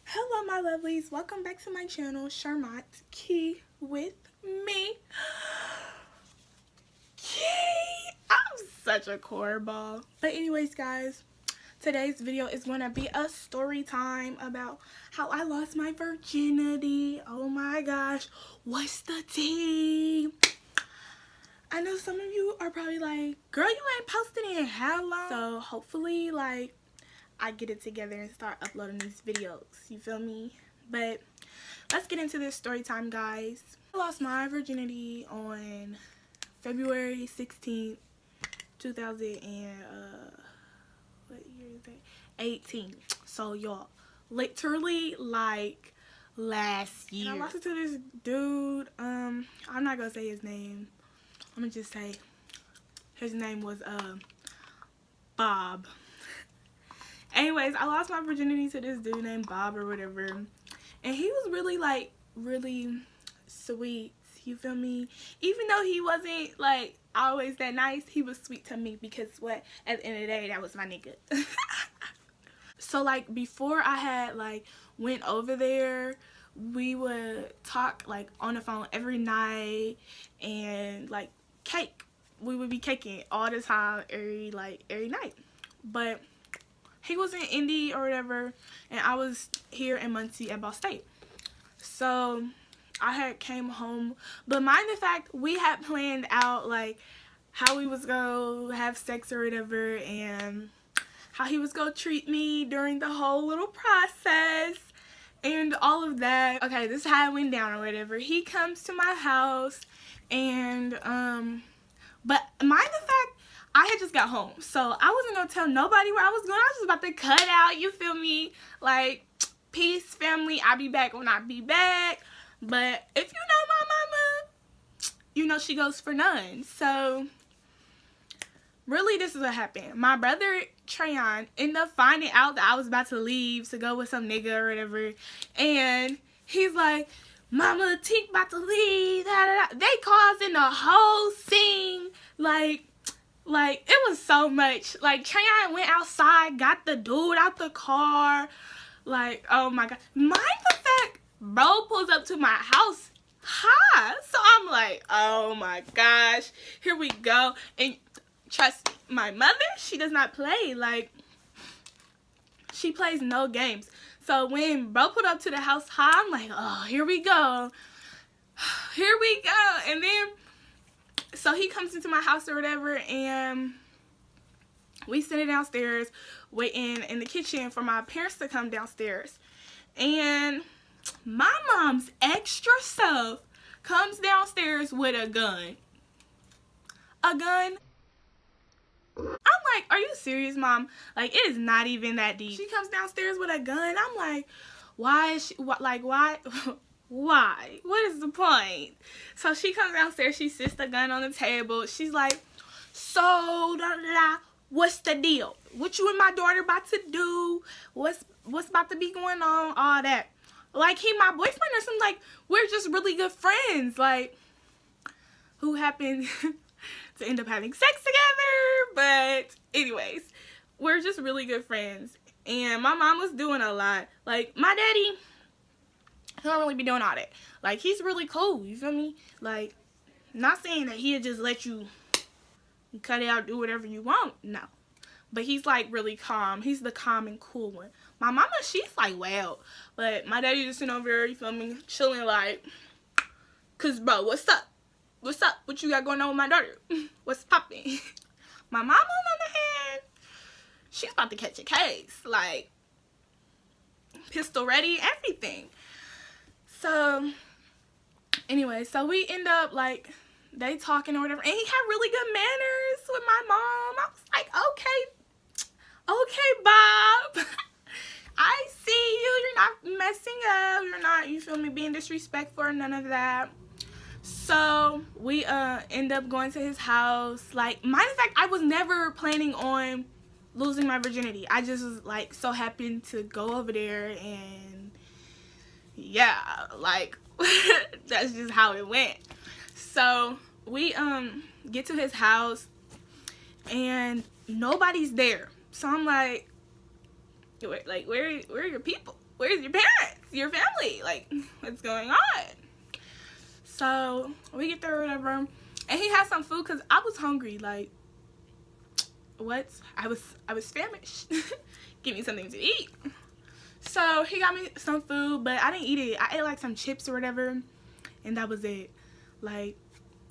Hello my lovelies, welcome back to my channel, Charmant Key with me. Key! I'm such a cornball. But anyways guys, today's video is going to be a story time about how I lost my virginity. Oh my gosh, what's the tea? I know some of you are probably like, girl, you ain't posted in how long? So hopefully I get it together and start uploading these videos, you feel me? But let's get into this story time, guys. I lost my virginity on February 16th, 2000 and what year is that? 18. So y'all, literally like last year. And I lost it to this dude. I'm not gonna say his name. I'm gonna just say his name was Bob. Anyways, I lost my virginity to this dude named Bob or whatever. And he was really really sweet, you feel me? Even though he wasn't always that nice, he was sweet to me because at the end of the day, that was my nigga. So before I had went over there, we would talk on the phone every night and cake. We would be caking all the time, every night. But he was in Indy or whatever, and I was here in Muncie at Ball State. So I had came home, but mind the fact we had planned out how we was gonna have sex or whatever, and how he was gonna treat me during the whole little process and all of that. Okay, this is how it went down or whatever. He comes to my house, and but mind the fact I had just got home, so I wasn't gonna tell nobody where I was going. I was just about to cut out, you feel me? Peace, family, I'll be back when I be back. But if you know my mama, you know she goes for none. So really, this is what happened. My brother Trayon ended up finding out that I was about to leave to go with some nigga or whatever, and he's like, "Mama, Tink about to leave." Da, da, da. They causing a whole scene, it was so much. Trayon went outside, got the dude out the car. Oh my god. Mind the fact, bro pulls up to my house high. So I'm like, oh my gosh, here we go. And trust me, my mother, she does not play. She plays no games. So when bro pulled up to the house high, I'm like, oh, here we go. Here we go. And then so he comes into my house or whatever, and we sitting downstairs waiting in the kitchen for my parents to come downstairs. And my mom's extra self comes downstairs with a gun. A gun? I'm like, are you serious, Mom? It is not even that deep. She comes downstairs with a gun. I'm like, why is she, why? Why? What is the point? So she comes downstairs, she sits the gun on the table. She's like, so, da, da, da, what's the deal? What you and my daughter about to do? What's about to be going on? All that. He my boyfriend or something. We're just really good friends. Who happened to end up having sex together. But anyways, we're just really good friends. And my mom was doing a lot. My daddy, he don't really be doing all that. He's really cool, you feel me? Not saying that he'll just let you cut it out, do whatever you want, no. But he's really calm. He's the calm and cool one. My mama, she's wild. But my daddy just sitting over there, you feel me, chilling cause bro, what's up? What's up? What you got going on with my daughter? What's popping? My mama, on the other hand, she's about to catch a case. Pistol ready, everything. So anyway, so we end up they talking or whatever, and he had really good manners with my mom. I was like, okay, Bob. I see you. You're not messing up. You're not, you feel me, being disrespectful or none of that. So we end up going to his house. Mind the fact, I was never planning on losing my virginity. I just was so happened to go over there, and yeah, that's just how it went. So we get to his house, and nobody's there. So I'm like, where are your people? Where's your parents? your family? Like, what's going on? So we get there or whatever, and he had some food because I was hungry. Like, what? I was famished. Give me something to eat. So he got me some food, but I didn't eat it. I ate like some chips or whatever, and that was it. Like,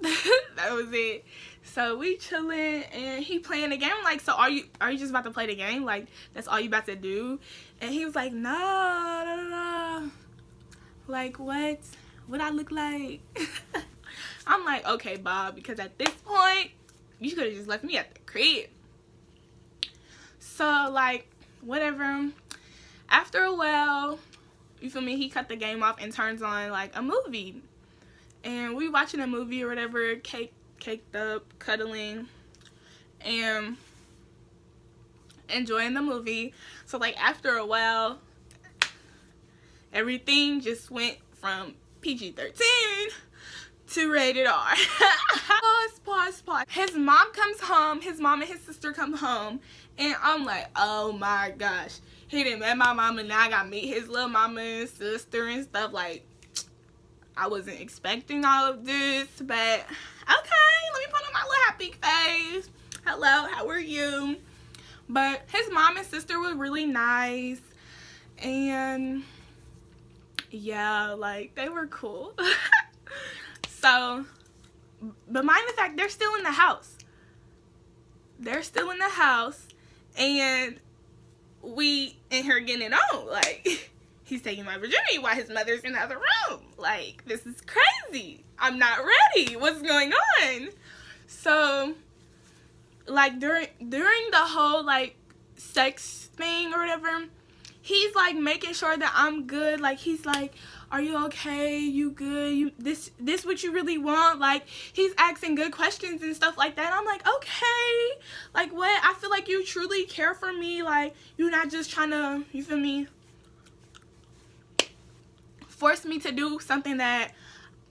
that was it. So we chilling, and he playing the game. Like, so are you just about to play the game? Like, that's all you about to do? And he was like, no. Like, what I look like? I'm like, okay, Bob, because at this point, you could have just left me at the crib. So, like, whatever. After a while, you feel me, he cut the game off and turns on, like, a movie. And we watching a movie or whatever, caked up, cuddling, and enjoying the movie. So, like, after a while, everything just went from PG-13 to rated R. Pause. His mom comes home. His mom and his sister come home. And I'm like, oh my gosh. He done met my mama. Now I got to meet his little mama and sister and stuff. Like, I wasn't expecting all of this. But, okay. Let me put on my little happy face. Hello, how are you? But his mom and sister were really nice. And yeah, like, they were cool. So, but mind the fact, they're still in the house. They're still in the house, and we in here getting it on. Like, he's taking my virginity while his mother's in the other room. Like, this is crazy. I'm not ready. What's going on? So, like, during the whole, like, sex thing or whatever, he's, like, making sure that I'm good. Like, he's like, are you okay? You good? This what you really want? Like, he's asking good questions and stuff like that. I'm like, okay. Like, what? I feel like you truly care for me. Like, you're not just trying to, you feel me, force me to do something that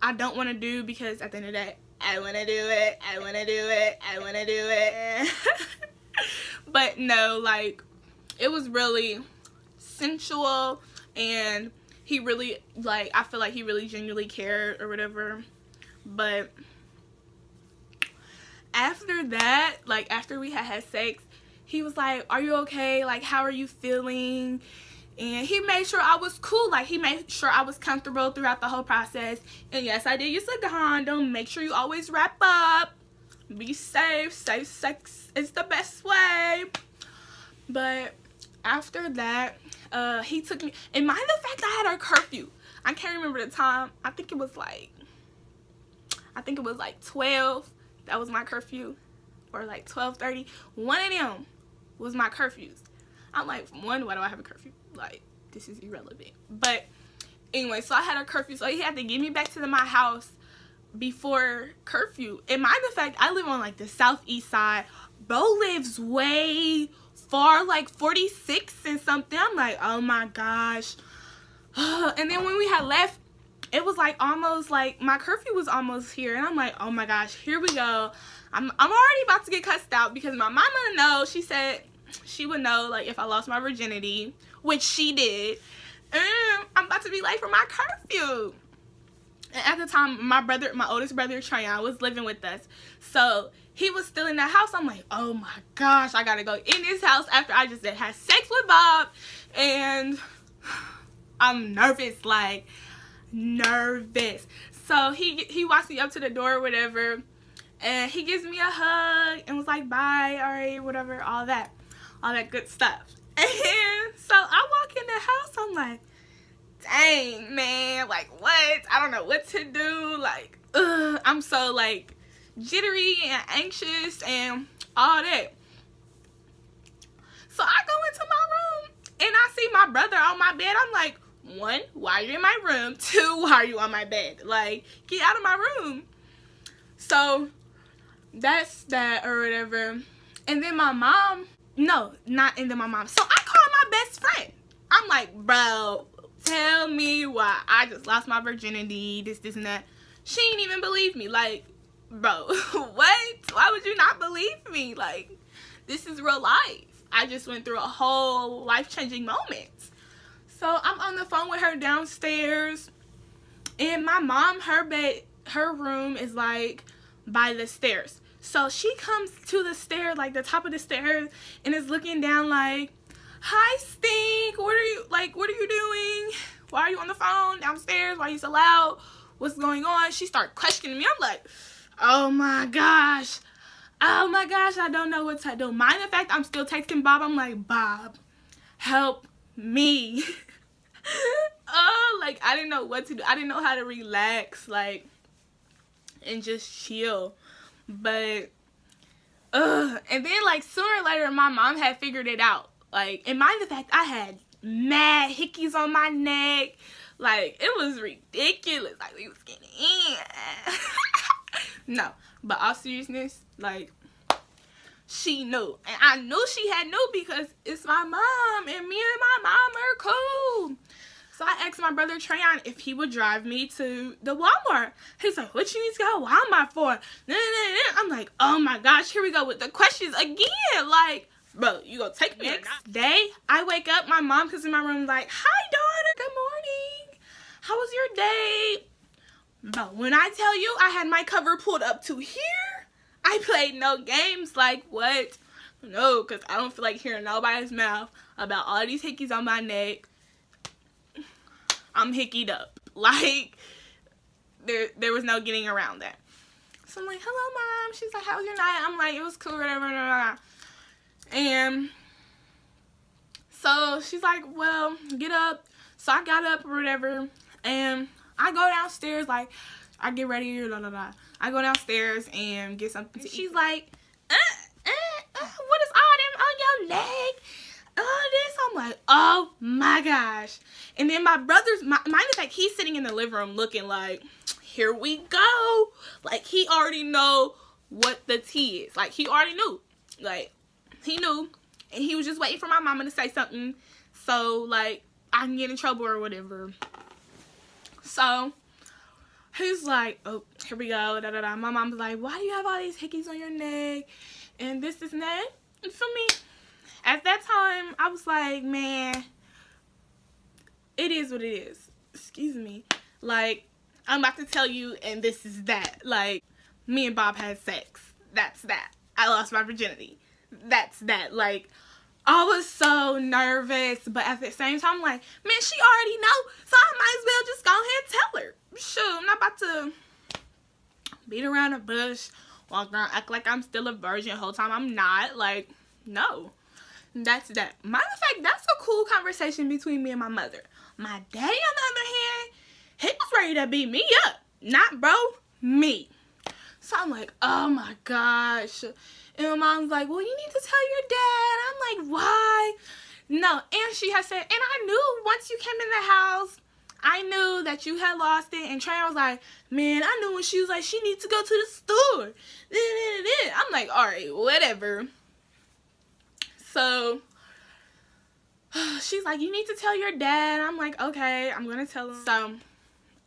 I don't want to do, because at the end of the day, I want to do it. I want to do it. I want to do it. But no, like, it was really sensual, and he really, like, I feel like he really genuinely cared or whatever. But after that, like, after we had sex, he was like, are you okay? Like, how are you feeling? And he made sure I was cool. Like, he made sure I was comfortable throughout the whole process. And yes, I did use a condom. Make sure you always wrap up. Be safe. Safe sex is the best way. But after that, he took me, and mind the fact I had a curfew. I can't remember the time. I think it was like 12. That was my curfew. Or like 12:30. One of them was my curfews. I'm like, one, why do I have a curfew? Like, this is irrelevant. But anyway, so I had a curfew. So he had to get me back to my house before curfew. And mind the fact, I live on like the southeast side. Bro lives way far, like 46 and something. I'm like, oh my gosh. And then when we had left, it was like almost like my curfew was almost here. And I'm like, oh my gosh, here we go. I'm already about to get cussed out, because my mama knows. She said she would know, like, if I lost my virginity, which she did. And I'm about to be late for my curfew. And at the time, my oldest brother, Trayon, was living with us. So he was still in the house. I'm like, oh my gosh, I gotta go in this house after I just had sex with Bob. And I'm nervous, like, nervous. So he walks me up to the door or whatever, and he gives me a hug and was like, bye, all right, whatever, all that good stuff. And so I walk in the house, I'm like, dang, man, like, what? I don't know what to do. Like, I'm so, like, jittery and anxious and all that. So I go into my room and I see my brother on my bed. I'm like, one, why are you in my room? Two, why are you on my bed? Like, get out of my room. So that's that or whatever. And then my mom, no, not and then my mom. So I call my best friend. I'm like, bro, tell me why I just lost my virginity, this and that. She ain't even believe me. Like, bro, what? Why would you not believe me? Like, this is real life. I just went through a whole life-changing moment. So I'm on the phone with her downstairs, and my mom, her room is like by the stairs. So she comes to the stairs, like the top of the stairs, and is looking down like, "Hi, Stink. What are you doing? Why are you on the phone downstairs? Why are you so loud? What's going on?" She started questioning me. I'm like, oh my gosh, I don't know what to do. Mind the fact I'm still texting Bob. I'm like, Bob, help me. Oh, like, I didn't know what to do. I didn't know how to relax, like, and just chill. But and then, like, sooner or later, my mom had figured it out. Like, and mind the fact I had mad hickeys on my neck. Like, it was ridiculous. Like, we was getting in. No, but all seriousness, like, she knew. And I knew she had knew because it's my mom, and me and my mom are cool. So I asked my brother Trayon if he would drive me to the Walmart. He's like, "What you need to go to Walmart for?" I'm like, oh my gosh, here we go with the questions again. Like, bro, you gonna take me? Next day, I wake up, my mom comes in my room like, "Hi, daughter, good morning. How was your day?" But when I tell you I had my cover pulled up to here, I played no games. Like, what? No, because I don't feel like hearing nobody's mouth about all these hickeys on my neck. I'm hickied up. Like, there was no getting around that. So I'm like, "Hello, Mom." She's like, "How was your night?" I'm like, "It was cool, whatever. And so she's like, "Well, get up." So I got up or whatever, and I go downstairs, like, I get ready, I go downstairs and get something to eat. She's like, "What is all them on your leg? All this?" I'm like, oh my gosh. And then my brother's, mind the fact, he's sitting in the living room looking like, here we go. Like, he already know what the tea is. Like, he already knew. Like, he knew. And he was just waiting for my mama to say something so, like, I can get in trouble or whatever. So he's like, "Oh, here we go. My mom's like, "Why do you have all these hickeys on your neck? And this and that." And for me, at that time, I was like, man, it is what it is. Excuse me. Like, I'm about to tell you, and this is that. Like, me and Bob had sex. That's that. I lost my virginity. That's that. Like, I was so nervous, but at the same time, I'm like, man, she already know, so I might as well just go ahead and tell her. Shoot, I'm not about to beat around the bush, walk around, act like I'm still a virgin the whole time. I'm not. Like, no. That's that. Matter of fact, that's a cool conversation between me and my mother. My daddy, on the other hand, he was ready to beat me up. Not bro, me. So I'm like, oh my gosh. And my mom's like, "Well, you need to tell your dad." I'm like, why? No. And she has said, and I knew once you came in the house, I knew that you had lost it. And Trey was like, man, I knew when she was like, she needs to go to the store. I'm like, all right, whatever. So she's like, "You need to tell your dad." I'm like, okay, I'm going to tell him. So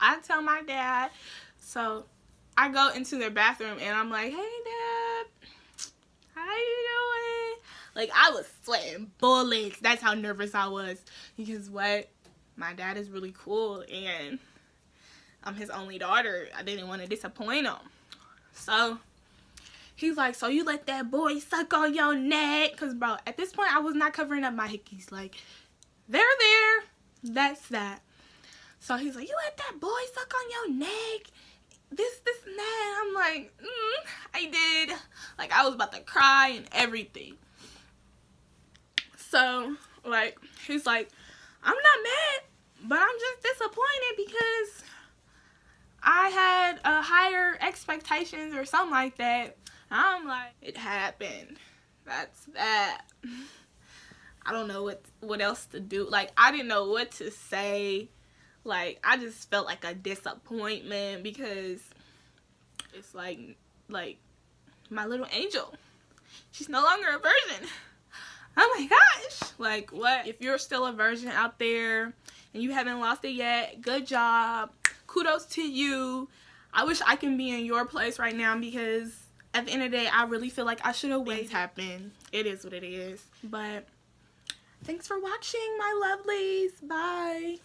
I tell my dad. So I go into their bathroom and I'm like, "Hey, Dad. How you doing?" Like, I was sweating bullets. That's how nervous I was. Because what? My dad is really cool, and I'm his only daughter. I didn't want to disappoint him. So he's like, "So you let that boy suck on your neck?" Because, bro, at this point, I was not covering up my hickeys. Like, they're there. That's that. So he's like, "You let that boy suck on your neck? This, and that." I'm like, I did. Like, I was about to cry and everything. So, like, he's like, "I'm not mad, but I'm just disappointed because I had higher expectations," or something like that. I'm like, it happened. That's that. I don't know what else to do. Like, I didn't know what to say. Like, I just felt like a disappointment because it's like my little angel, she's no longer a virgin. Oh my gosh. Like, what? If you're still a virgin out there and you haven't lost it yet, good job. Kudos to you. I wish I can be in your place right now because at the end of the day, I really feel like I should have waited. Happen. It is what it is. But Thanks for watching, my lovelies. Bye.